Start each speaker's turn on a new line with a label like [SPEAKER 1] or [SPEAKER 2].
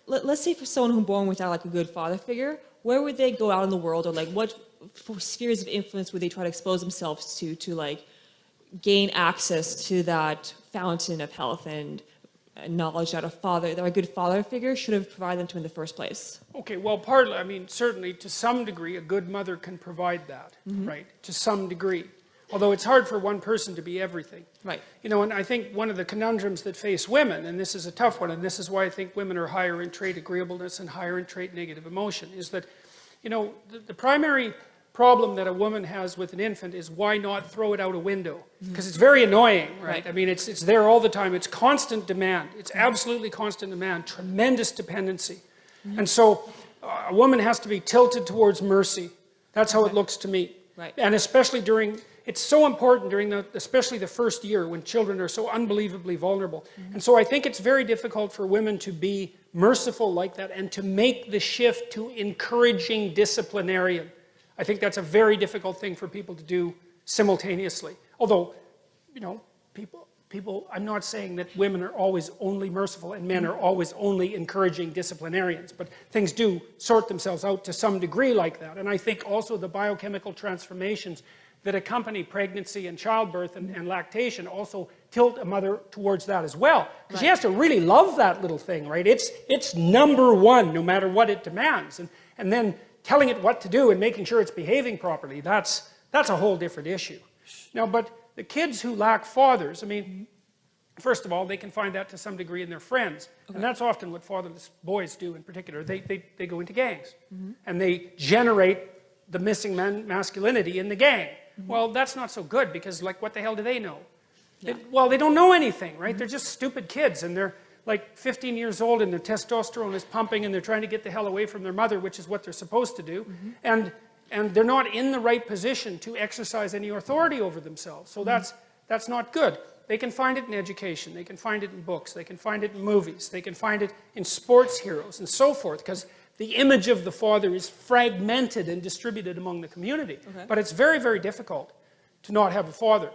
[SPEAKER 1] let's say for someone who's born without like a good father figure, where would they go out in the world, or like what spheres of influence would they try to expose themselves to like gain access to that fountain of health and knowledge that a good father figure should have provided them to in the first place?
[SPEAKER 2] Okay, well, partly, I mean, certainly to some degree, a good mother can provide that, right? To some degree. Although it's hard for one person to be everything.
[SPEAKER 1] Right.
[SPEAKER 2] You know, and I think one of the conundrums that face women, and this is a tough one, and this is why I think women are higher in trait agreeableness and higher in trait negative emotion, is that, you know, the primary problem that a woman has with an infant is why not throw it out a window? Because it's very annoying, right? I mean, it's there all the time. It's constant demand. It's absolutely constant demand, tremendous dependency. And so a woman has to be tilted towards mercy. That's how it looks to me.
[SPEAKER 1] Right.
[SPEAKER 2] And especially during, it's so important during especially the first year when children are so unbelievably vulnerable. And so I think it's very difficult for women to be merciful like that and to make the shift to encouraging disciplinarian. I think that's a very difficult thing for people to do simultaneously. Although, you know, people, I'm not saying that women are always only merciful and men are always only encouraging disciplinarians, but things do sort themselves out to some degree like that. And I think also the biochemical transformations that accompany pregnancy and childbirth and lactation also tilt a mother towards that as well. Because she has to really love that little thing, right? It's number one, no matter what it demands. And then telling it what to do and making sure it's behaving properly, that's a whole different issue. Now, but the kids who lack fathers, I mean, first of all, they can find that to some degree in their friends. Okay. And that's often what fatherless boys do in particular. They go into gangs. And they generate the missing masculinity in the gang. Well, that's not so good because, like, what the hell do they know? Yeah. Well, they don't know anything, right? They're just stupid kids, and they're like 15 years old and their testosterone is pumping and they're trying to get the hell away from their mother, which is what they're supposed to do. And they're not in the right position to exercise any authority over themselves. So that's not good. They can find it in education, they can find it in books, they can find it in movies, they can find it in sports heroes and so forth, because the image of the father is fragmented and distributed among the community. Okay. But it's very, very difficult to not have a father.